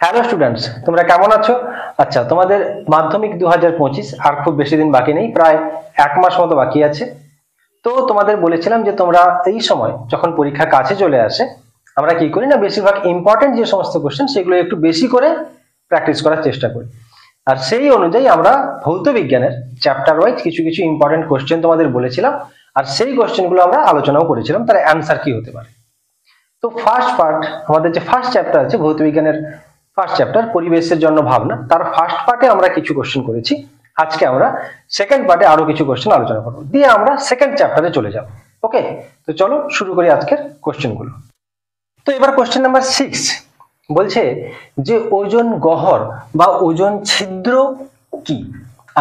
Hello students, তোমরা কেমন আছো? আচ্ছা, তোমাদের মাধ্যমিক 2025 আর খুব বেশি দিন বাকি নেই, প্রায় এক মাস মতো বাকি আছে। তো তোমাদের বলেছিলাম যে তোমরা এই সময় যখন পরীক্ষা কাছে চলে আসে, আমরা কি করি না, বেশিরভাগ ইম্পর্টেন্ট যে সমস্ত কোশ্চেন সেগুলো একটু বেশি করে প্র্যাকটিস করার চেষ্টা করি। আর সেই অনুযায়ী আমরা ভৌত বিজ্ঞানের চ্যাপ্টার ওয়াইজ কিছু কিছু ইম্পর্টেন্ট কোশ্চেন তোমাদের বলেছিলাম, আর সেই কোশ্চেনগুলো আমরা আলোচনাও করেছিলাম তার অ্যান্সার কি হতে পারে। তো ফার্স্ট পার্ট, আমাদের যে ফার্স্ট চ্যাপ্টার আছে ভৌত বিজ্ঞানের ফার্স্ট চ্যাপ্টার পরিবেশের জন্য ভাবনা, তার ফার্স্ট পার্টে আমরা কিছু কোশ্চেন করেছি। আজকে আমরা সেকেন্ড পার্টে আরো কিছু কোশ্চেন আলোচনা করব, দিয়ে আমরা সেকেন্ড চ্যাপ্টারে চলে যাব। ওকে, তো চলো শুরু করি আজকের কোশ্চেনগুলো। তো এবার কোশ্চেন নাম্বার 6 বলছে যে ওজোন গহ্বর বা ওজোন ছিদ্র কি,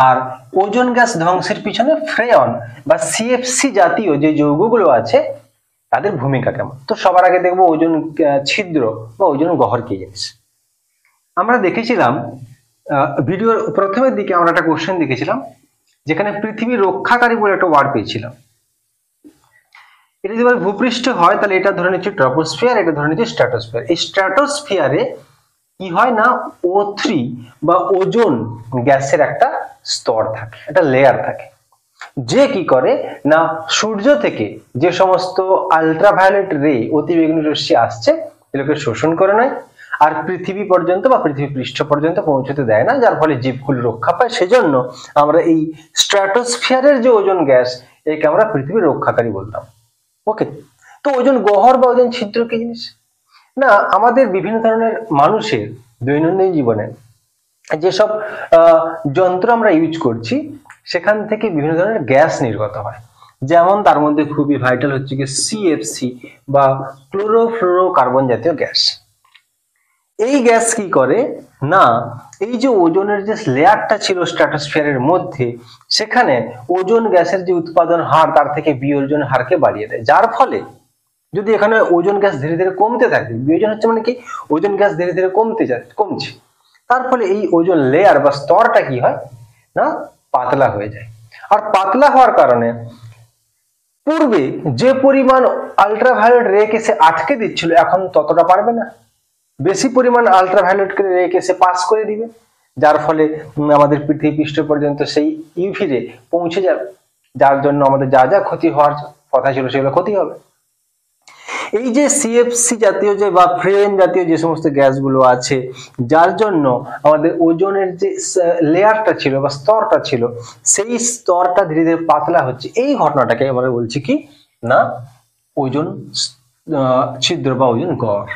আর ওজোন গ্যাস ধ্বংসের পিছনে ফ্রেয়ন বা সিএফসি জাতীয় যে যৌগগুলো আছে তাদের ভূমিকা কেমন। তো সবার আগে দেখবো ওজোন ছিদ্র বা ওজোন গহ্বর কি জিনিস। আমরা দেখেছিলাম ভিডিওর প্রথমের দিকে আমরা একটা কোশ্চেন দেখেছিলাম যেখানে পৃথিবী রক্ষাকারী বলে একটা ওয়ার্ড পেয়েছিলাম। এটা যদি ভূপৃষ্ঠ হয় তাহলে এটা ধরে নিচ্ছি ট্রপোস্ফিয়ার, এটা ধরে নিচ্ছি স্ট্র্যাটোস্ফিয়ার। এই স্ট্র্যাটোস্ফিয়ারে কি হয় না, O3 বা ওজোন গ্যাসের একটা স্তর থাকে, একটা লেয়ার থাকে, যে কি করে না সূর্য থেকে যে সমস্ত আলট্রাভায়োলেট রে, অতিবেগুনি রশ্মি আসছে এগুলোকে শোষণ করে নেয় আর পৃথিবী পর্যন্ত বা পৃথিবী পৃষ্ঠ পর্যন্ত পৌঁছতে দেয় না, যার ফলে জীবগুলো রক্ষা পায়। সেজন্য আমরা এই স্ট্র্যাটোস্ফিয়ারের যে ওজোন গ্যাস একে আমরা পৃথিবীর রক্ষাকারী বলতাম। ওকে, তো ওজোন গহ্বর বা ওজোন ছিদ্র কি জিনিস না, আমাদের বিভিন্ন ধরনের মানুষের দৈনন্দিন জীবনে যেসব যন্ত্র আমরা ইউজ করছি সেখান থেকে বিভিন্ন ধরনের গ্যাস নির্গত হয়। যেমন তার মধ্যে খুবই ভাইটাল হচ্ছে কি সিএফসি বা ক্লোরোফ্লোরোকার্বন জাতীয় গ্যাস। এই গ্যাস কি করে না, এই যে ওজোনের যে লেয়ারটা ছিল স্ট্র্যাটোস্ফিয়ারের মধ্যে, সেখানে ওজোন গ্যাসের যে উৎপাদন হার তার থেকে বিয়োজন হারকে বাড়িয়ে দেয়, যার ফলে যদি এখানে ওজোন গ্যাস ধীরে ধীরে কমতে থাকে, বিয়োজন হচ্ছে মানে কি ওজোন গ্যাস ধীরে ধীরে কমছে, তার ফলে এই ওজোন লেয়ার বা স্তরটা কি হয় না পাতলা হয়ে যায়। আর পাতলা হওয়ার কারণে পূর্বে যে পরিমাণ আলট্রাভায়োলেট রেকে সে আটকে দিচ্ছিল এখন ততটা পারবে না, বেশি পরিমাণ আলট্রাভায়োলেট রেকে সে পাস করে দিবে, যার ফলে আমাদের পৃথিবী পৃষ্ঠ পর্যন্ত সেই ইউভি রে পৌঁছে যাবে, যার জন্য আমাদের যা যা ক্ষতি হওয়ার কথা ছিল সেগুলো ক্ষতি হবে। এই যে সিএফসি জাতীয় যে বা ফ্রেন জাতীয় যে সমস্ত গ্যাসগুলো আছে, যার জন্য আমাদের ওজোনের যে লেয়ারটা ছিল বা স্তরটা ছিল সেই স্তরটা ধীরে ধীরে পাতলা হচ্ছে, এই ঘটনাটাকে আমরা বলছি কি না ওজোন ছিদ্র বা ওজোন গহ্বর।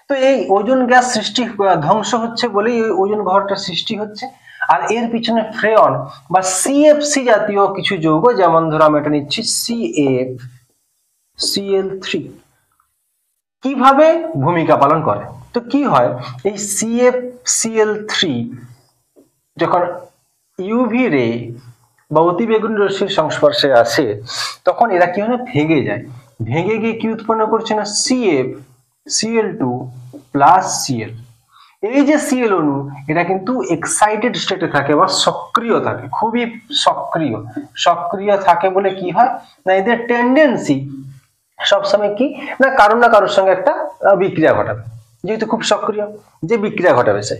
তো এই ওজোন গ্যাস সৃষ্টি ধ্বংস হচ্ছে বলেই ওই ওজোন গহ্বরটা সৃষ্টি হচ্ছে। আর এর পিছনে ফ্রেয়ন বা সিএফসি জাতীয় কিছু যৌগ, যেমন ধরো আমি এটা নিচ্ছি CaCl3, কিভাবে ভূমিকা পালন করে। তো কি হয়, এই CaCl3 যখন ইউভি রে বা অতিবেগুনি রশ্মির সংস্পর্শে আসে তখন এরা কি হয় না ভেঙে যায়, ভেঙে গিয়ে কি উৎপন্ন করছে না CaCl2 প্লাস Cl। এই যে Cl অণু এটা কিন্তু এক্সাইটেড স্টেটে থাকে বা সক্রিয় থাকে, খুবই সক্রিয় থাকে বলে কি হয় না এদের টেন্ডেন্সি সবসময় কি না কারোর সঙ্গে একটা বিক্রিয়া ঘটাবে, যেহেতু খুব সক্রিয় যে বিক্রিয়া ঘটাবে সে।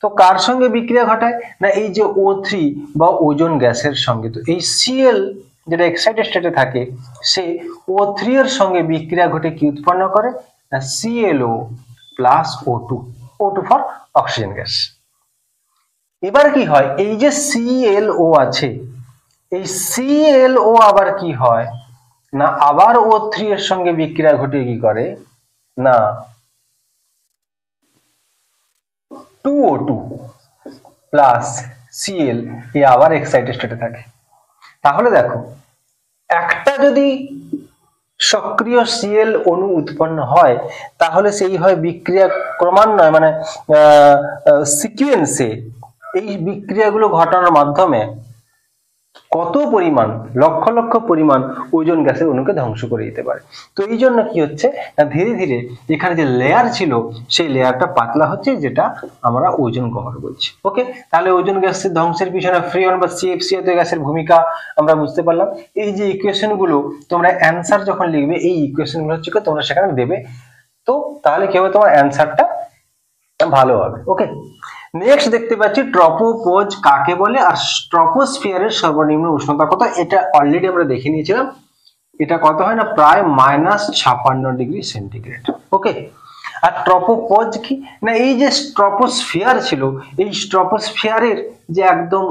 তো কার সঙ্গে বিক্রিয়া ঘটায় না এই যে O3 বা ওজোন গ্যাসের সঙ্গে। তো এই Cl যেটা এক্সাইটেড স্টেটে থাকে সে O3 এর সঙ্গে বিক্রিয়া ঘটে কি উৎপন্ন করে না ClO plus O2 for oxygen gas. এবার কি হয়, এই যে ClO আছে এই ClO আবার কি হয় না আবার O3 এর সঙ্গে বিক্রিয়া ঘটে কি করে না 2O2 প্লাস Cl, এ আবার এক্সাইটেড স্টেটে থাকে। তাহলে দেখো একটা যদি সক্রিয় Cl অণু উৎপন্ন হয় তাহলে সেই হয় বিক্রিয়া ক্রমান্বয়ে মানে সিকোয়েন্সে এই বিক্রিয়াগুলো ঘটানোর মাধ্যমে কত পরিমাণ লক্ষ লক্ষ পরিমাণ ওজোন গ্যাসের অণুকে ধ্বংস করে দিতে পারে। তো এই জন্য কি হচ্ছে না ধীরে ধীরে এখানে যে লেয়ার ছিল সেই লেয়ারটা পাতলা হচ্ছে, যেটা আমরা ওজোন গহ্বর বলছি। ওকে, তাহলে ওজোন গ্যাসের ধ্বংসের পিছনে ফ্রেয়ন বা সিএফসি জাতীয় গ্যাসের ভূমিকা আমরা বুঝতে পারলাম। এই যে ইকুয়েশন গুলো তোমরা অ্যান্সার যখন লিখবে এই ইকুয়েশন গুলো হচ্ছে তোমরা সেখানে দেবে, তো তাহলে কি হবে তোমার অ্যান্সারটা ভালো হবে। ওকে, নেক্সট দেখতে পাচ্ছি ট্রপোপজ কাকে বলে আর ট্রপোস্ফিয়ারের সর্বনিম্ন উষ্ণতা কত, এটা অলরেডি আমরা দেখে নিয়েছিলাম। এটা কত হয় না, প্রায় -56°C। ওকে, আর ট্রপোপজ কি না, এই যে ট্রপোস্ফিয়ার ছিল, এই ট্রপোস্ফিয়ারের যে একদম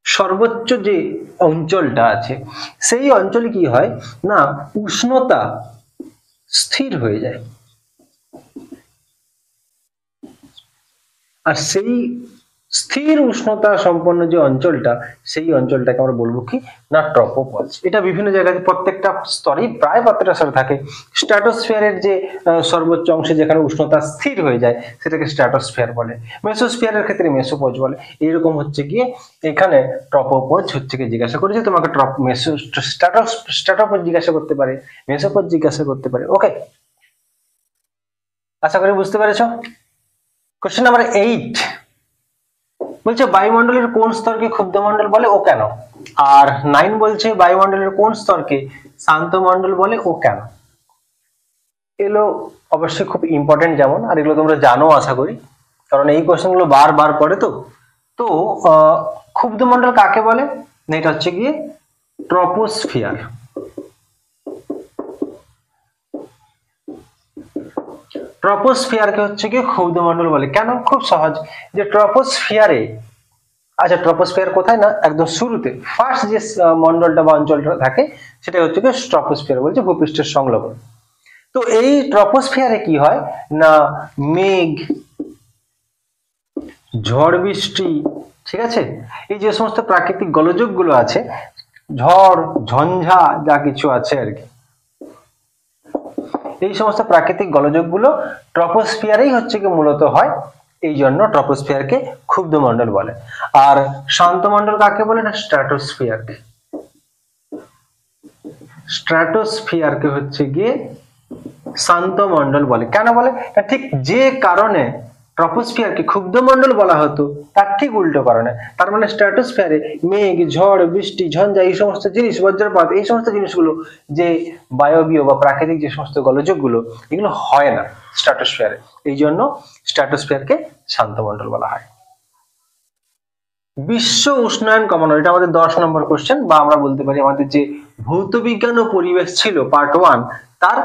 সর্বোচ্চ যে অঞ্চলটা আছে, সেই অঞ্চলে কি হয় না, উষ্ণতা স্থির হয়ে যায়। আর সেই স্থির উষ্ণতা সম্পন্ন যে অঞ্চলটা, সেই অঞ্চলটাকে আমরা বলবো কি না, ট্রপোপজ। এটা বিভিন্ন জায়গায় প্রত্যেকটা স্তরেই প্রায় প্রত্যেকটা স্তরে থাকে। স্ট্র্যাটোস্ফিয়ারের যে সর্বোচ্চ অংশে যেখানে উষ্ণতা স্থির হয়ে যায় সেটাকে স্ট্র্যাটোস্ফিয়ার বলে, মেসোস্ফিয়ারের ক্ষেত্রে মেসোপজ বলে। এইরকম হচ্ছে গিয়ে এখানে ট্রপোপজ হচ্ছে গিয়ে জিজ্ঞাসা করেছে তোমাকে, স্ট্র্যাটোপজ জিজ্ঞাসা করতে পারে, মেসোপজ জিজ্ঞাসা করতে পারে। ওকে, আশা করি বুঝতে পেরেছো। কোশ্চেন নাম্বার 8 বলছে বায়ুমণ্ডলের কোন স্তরকে ক্ষুব্ধমণ্ডল বলে ও কেন। আর 9 বলছে বায়ুমণ্ডলের কোন স্তরকে শান্ত মণ্ডল বলে ও কেন। এগুলো অবশ্যই খুব ইম্পর্টেন্ট যেমন, আর এগুলো তোমরা জানো আশা করি, কারণ এই কোশ্চেন গুলো বারবার পড়ে। তো ক্ষুব্ধমণ্ডল কাকে বলে, এটা হচ্ছে গিয়ে ট্রপোস্ফিয়ার। ট্রপোস্ফিয়ারকে হচ্ছে গিয়ে ক্ষুব্ধমণ্ডল বলে। কেন, খুব সহজ, যে ট্রপোস্ফিয়ারে, আচ্ছা ট্রপোস্ফিয়ার কোথায় না, একদম শুরুতে ফার্স্ট যে মণ্ডলটা বা অঞ্চলটা থাকে সেটা হচ্ছে গিয়ে ট্রপোস্ফিয়ার, বলছে ভূপৃষ্ঠের সংলগ্ন। তো এই ট্রপোস্ফিয়ারে কি হয় না, মেঘ, ঝড় বৃষ্টি, ঠিক আছে, এই যে সমস্ত প্রাকৃতিক গোলযোগ গুলো আছে, ঝড় ঝঞ্ঝা যা কিছু আছে আর কি, এই সমস্ত প্রাকৃতিক গোলযোগ গুলো ট্রপোস্ফিয়ারেই হচ্ছে কি মূলত হয়। এই জন্য ট্রপোস্ফিয়ারকে ক্ষুব্ধমণ্ডল বলে। আর শান্ত মণ্ডল কাকে বলে না, স্ট্র্যাটোস্ফিয়ারকে। স্ট্র্যাটোস্ফিয়ারকে হচ্ছে গিয়ে শান্ত মণ্ডল বলে। কেন বলে না, ঠিক যে কারণে ট্রপোস্ফিয়ারকে ক্ষুব্ধমণ্ডল বলা হতো তার ঠিক উল্টো কারণে। তার মানে স্ট্র্যাটোস্ফিয়ারে মেঘ, ঝড় বৃষ্টি, ঝঞ্ঝা, এই সমস্ত জিনিস, বজ্রপাত, এই সমস্ত জিনিসগুলো, যে বায়বীয় বা প্রাকৃতিক যে সমস্ত গোলযোগগুলো, এগুলো হয় না স্ট্র্যাটোস্ফিয়ারে। এই জন্য স্ট্র্যাটোস্ফিয়ারকে শান্ত মণ্ডল বলা হয়। বিশ্ব উষ্ণায়ন কমানো, এটা আমাদের 10 নম্বর কোশ্চেন, বা আমরা বলতে পারি আমাদের যে ভৌত বিজ্ঞান ও পরিবেশ ছিল পার্ট 1 তার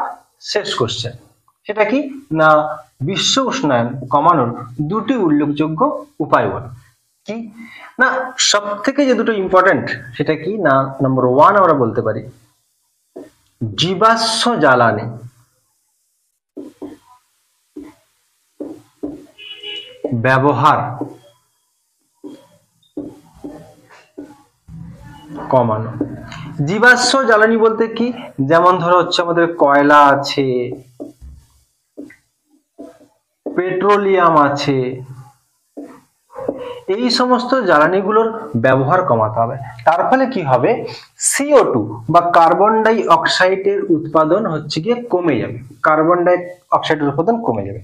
শেষ কোশ্চেন। সেটা কি না, বিশ্ব উষ্ণায়ন কমানোর দুটি উল্লেখযোগ্য উপায় বল। কি না, সব থেকে যে দুটো ইম্পর্টেন্ট সেটা কি না, নম্বর 1 আমরা বলতে পারি জীবাশ্ম জ্বালানি ব্যবহার কমানো। জীবাশ্ম জ্বালানি বলতে কি, যেমন ধরো হচ্ছে আমাদের কয়লা আছে, পেট্রোলিয়াম আছে, এই সমস্ত জ্বালানিগুলোর ব্যবহার কমাতে হবে। তার ফলে কি হবে, CO2 বা কার্বন ডাই অক্সাইডের উৎপাদন হচ্ছে গিয়ে কমে যাবে, কার্বন ডাই অক্সাইডের উৎপাদন কমে যাবে।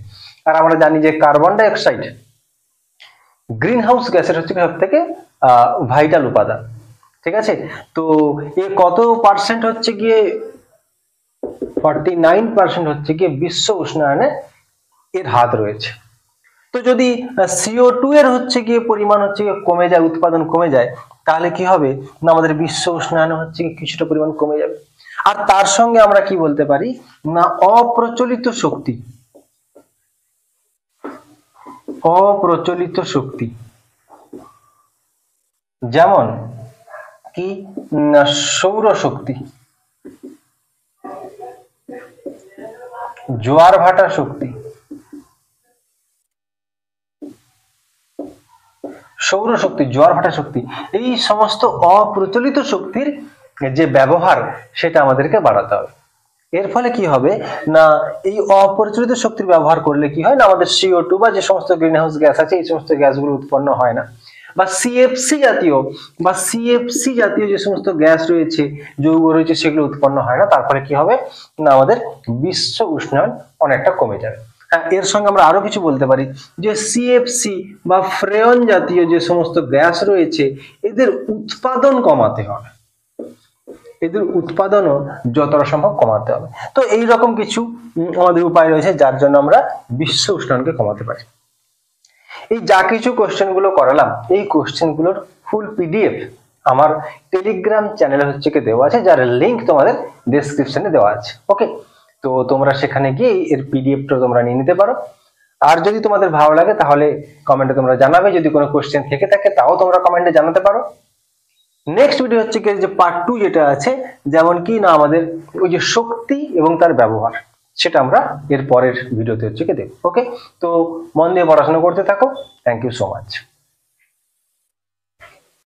আর আমরা জানি যে carbon die oxide green house গ্যাসের হচ্ছে সব থেকে ভাইটাল উপাদান, ঠিক আছে। তো এ কত পার্সেন্ট হচ্ছে গিয়ে, 49% হচ্ছে গিয়ে বিশ্ব উষ্ণায়নে এর হাত রয়েছে। তো যদি CO2 এর হচ্ছে গিয়ে পরিমাণ হচ্ছে গিয়ে কমে যায়, উৎপাদন কমে যায়, তাহলে কি হবে না, আমাদের বিশ্ব উষ্ণায়ন হচ্ছে গিয়ে কিছুটা পরিমাণ কমে যাবে। আর তার সঙ্গে আমরা কি বলতে পারি না, অপ্রচলিত শক্তি, অপ্রচলিত শক্তি যেমন কি সৌর শক্তি, জোয়ার ভাটা শক্তি, সৌরশক্তি, জোয়ার ভাটা শক্তি, এই সমস্ত অপ্রচলিত শক্তির যে ব্যবহার সেটা আমাদেরকে বাড়াতে হবে। এর ফলে কি হবে না, এই অপ্রচলিত শক্তির ব্যবহার করলে কি হয় না, আমাদের CO2 বা যে সমস্ত গ্রিন হাউস গ্যাস আছে এই সমস্ত গ্যাসগুলো উৎপন্ন হয় না, বা CFC জাতীয় যে সমস্ত গ্যাস রয়েছে, যৌগ রয়েছে, সেগুলো উৎপন্ন হয় না। তার ফলে কি হবে না, আমাদের বিশ্ব উষ্ণায়ন অনেকটা কমে যাবে। এর সঙ্গে আমরা আরো কিছু বলতে পারি যে CFC বা ফ্রেয়ন জাতীয় যে সমস্ত গ্যাস রয়েছে এদের উৎপাদন কমাতে হবে। এদের উৎপাদনও যতটা সম্ভব কমাতে হবে। তো এই রকম কিছু আমাদের উপায় রয়েছে যার জন্য আমরা বিশ্ব উষ্ণায়নকে কমাতে পারি। এই যা কিছু কোশ্চেন গুলো করালাম, এই কোশ্চেন গুলোর ফুল পিডিএফ আমার টেলিগ্রাম চ্যানেলে দেওয়া আছে, যার লিংক তোমাদের ডেসক্রিপশনে দেওয়া আছে। ওকে, তো তোমরা সেখানে গিয়ে এর পিডিএফটা তোমরা নিয়ে নিতে পারো। আর যদি তোমাদের ভালো লাগে তাহলে কমেন্টে তোমরা জানাবে, যদি কোনো কোশ্চেন থেকে থাকে তাও তোমরা কমেন্টে জানাতে পারো। নেক্সট ভিডিও হচ্ছে কি যে পার্ট 2 যেটা আছে, যেমন কি না আমাদের ওই যে শক্তি এবং তার ব্যবহার, সেটা আমরা এর পরের ভিডিওতে দেখব। ওকে, তো মন দিয়ে পড়াশোনা করতে থাকো। Thank you so much.